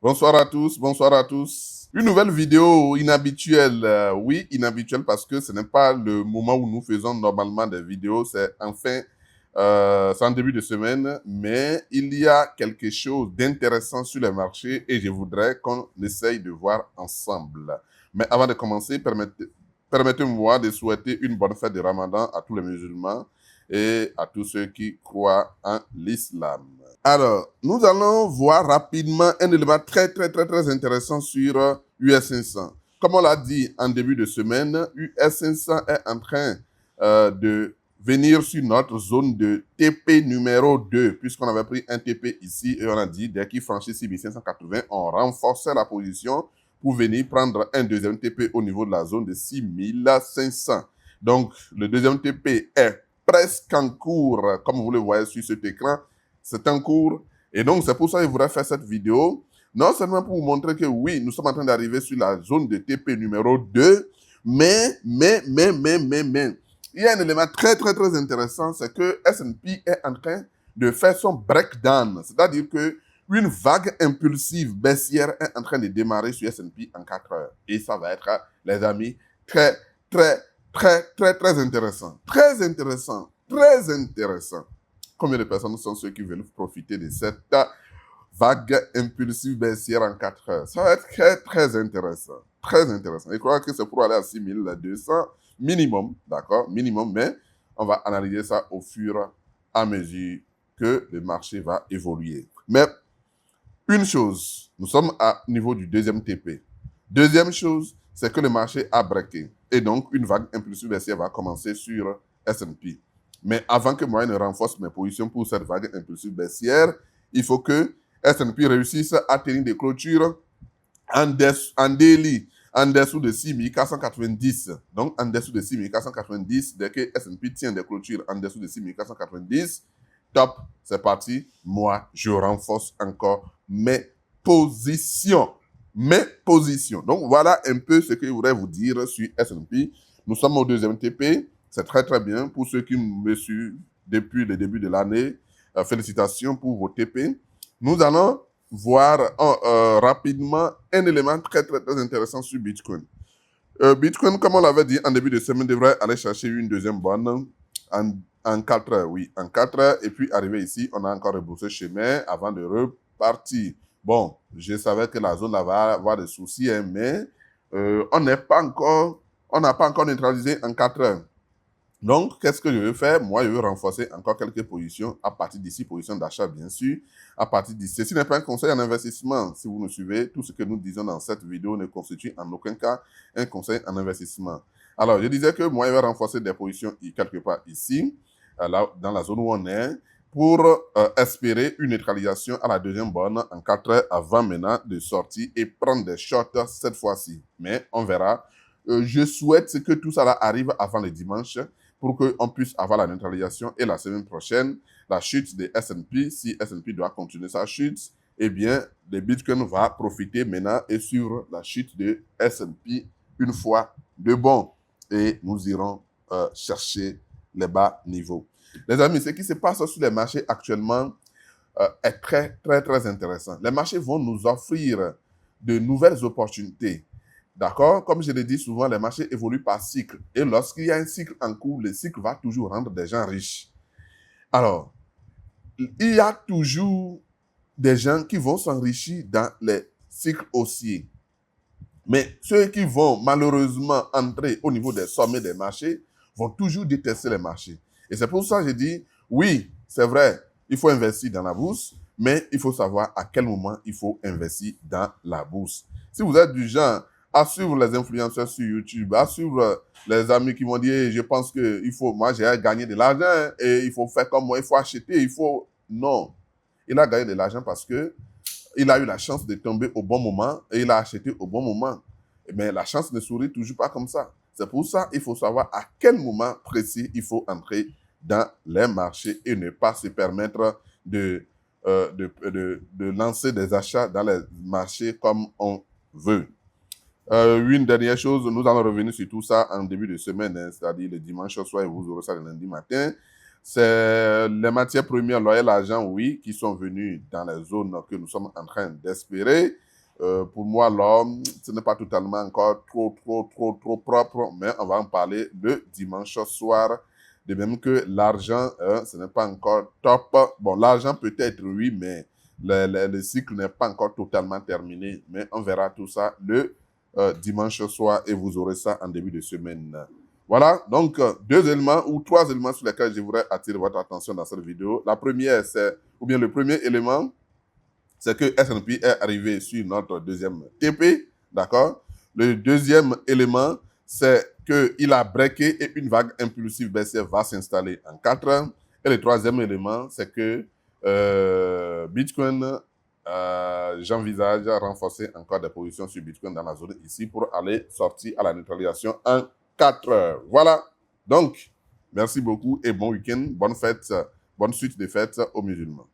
Bonsoir à tous, bonsoir à tous. Une nouvelle vidéo inhabituelle, oui, inhabituelle parce que ce n'est pas le moment où nous faisons normalement des vidéos, c'est c'est en début de semaine, mais il y a quelque chose d'intéressant sur les marchés et je voudrais qu'on essaye de voir ensemble. Mais avant de commencer, permettez-moi de souhaiter une bonne fête de Ramadan à tous les musulmans et à tous ceux qui croient en l'islam. Alors, nous allons voir rapidement un élément très intéressant sur US 500. Comme on l'a dit en début de semaine, US 500 est en train de venir sur notre zone de TP numéro 2, puisqu'on avait pris un TP ici et on a dit, dès qu'il franchit 6580, on renforçait la position pour venir prendre un deuxième TP au niveau de la zone de 6500. Donc, le deuxième TP est presque en cours, comme vous le voyez sur cet écran. C'est en cours. Et donc, c'est pour ça que je voudrais faire cette vidéo. Non seulement pour vous montrer que oui, nous sommes en train d'arriver sur la zone de TP numéro 2, mais, il y a un élément très intéressant, c'est que S&P est en train de faire son breakdown. C'est-à-dire que une vague impulsive baissière est en train de démarrer sur S&P en 4 heures. Et ça va être, les amis, très intéressant. Très intéressant. Combien de personnes sont ceux qui veulent profiter de cette vague impulsive baissière en 4 heures? Ça va être très intéressant. Très intéressant. Je crois que c'est pour aller à 6200 minimum, d'accord? Minimum, mais on va analyser ça au fur et à mesure que le marché va évoluer. Mais une chose, nous sommes à niveau du deuxième TP. Deuxième chose, c'est que le marché a breaké. Et donc, une vague impulsive baissière va commencer sur S&P. Mais avant que moi ne renforce mes positions pour cette vague impulsive baissière, il faut que S&P réussisse à tenir des clôtures en daily, en dessous de 6490. Donc, en dessous de 6490, dès que S&P tient des clôtures en dessous de 6490, top, c'est parti. Moi, je renforce encore mes positions. Donc, voilà un peu ce que je voudrais vous dire sur S&P. Nous sommes au deuxième TP. C'est très bien. Pour ceux qui me suivent depuis le début de l'année, félicitations pour vos TP. Nous allons voir rapidement un élément très intéressant sur Bitcoin. Bitcoin, comme on l'avait dit en début de semaine, devrait aller chercher une deuxième bonne en 4 heures, oui, en 4 heures. Et puis, arrivé ici, on a encore rebroussé chemin avant de repartir. Bon, je savais que la zone là va avoir des soucis, hein, mais on n'a pas encore neutralisé en 4 heures. Donc, qu'est-ce que je veux faire? Moi, je veux renforcer encore quelques positions à partir d'ici, position d'achat, bien sûr. À partir d'ici, ceci n'est pas un conseil en investissement. Si vous nous suivez, tout ce que nous disons dans cette vidéo ne constitue en aucun cas un conseil en investissement. Alors, je disais que moi, je vais renforcer des positions quelque part ici, là, dans la zone où on est, pour espérer une neutralisation à la deuxième borne en 4 heures avant maintenant de sortir et prendre des shorts cette fois-ci. Mais on verra. Je souhaite que tout ça arrive avant le dimanche, pour qu'on puisse avoir la neutralisation et la semaine prochaine, la chute de S&P. Si S&P doit continuer sa chute, eh bien, le Bitcoin va profiter maintenant et suivre la chute de S&P une fois de bon. Et nous irons chercher les bas niveaux. Les amis, ce qui se passe sur les marchés actuellement est très intéressant. Les marchés vont nous offrir de nouvelles opportunités. D'accord? Comme je le dis souvent, les marchés évoluent par cycle. Et lorsqu'il y a un cycle en cours, le cycle va toujours rendre des gens riches. Alors, il y a toujours des gens qui vont s'enrichir dans les cycles haussiers. Mais ceux qui vont malheureusement entrer au niveau des sommets des marchés vont toujours détester les marchés. Et c'est pour ça que je dis, oui, c'est vrai, il faut investir dans la bourse, mais il faut savoir à quel moment il faut investir dans la bourse. Si vous êtes du genre à suivre les influenceurs sur YouTube, à suivre les amis qui vont dire, je pense que moi j'ai gagné de l'argent et il faut faire comme moi, il faut acheter, Non. Il a gagné de l'argent parce que il a eu la chance de tomber au bon moment et il a acheté au bon moment. Mais la chance ne sourit toujours pas comme ça. C'est pour ça qu'il faut savoir à quel moment précis il faut entrer dans les marchés et ne pas se permettre de lancer des achats dans les marchés comme on veut. Une dernière chose, nous allons revenir sur tout ça en début de semaine, hein, c'est-à-dire le dimanche soir et vous aurez ça le lundi matin. C'est les matières premières, l'oil, l'argent, oui, qui sont venus dans les zones que nous sommes en train d'espérer. Pour moi, l'homme, ce n'est pas totalement encore trop propre, mais on va en parler le dimanche soir. De même que l'argent, ce n'est pas encore top. Bon, l'argent peut-être, oui, mais le cycle n'est pas encore totalement terminé. Mais on verra tout ça le dimanche soir et vous aurez ça en début de semaine. Voilà, donc 2 éléments ou 3 éléments sur lesquels je voudrais attirer votre attention dans cette vidéo. La première, le premier élément, c'est que S&P est arrivé sur notre deuxième TP, d'accord? Le deuxième élément, c'est qu'il a breaké et une vague impulsive baissière va s'installer en 4 heures. Et le troisième élément, c'est que Bitcoin, j'envisage renforcer encore des positions sur Bitcoin dans la zone ici pour aller sortir à la neutralisation en 4 heures. Voilà. Donc, merci beaucoup et bon week-end. Bonne fête, bonne suite des fêtes aux musulmans.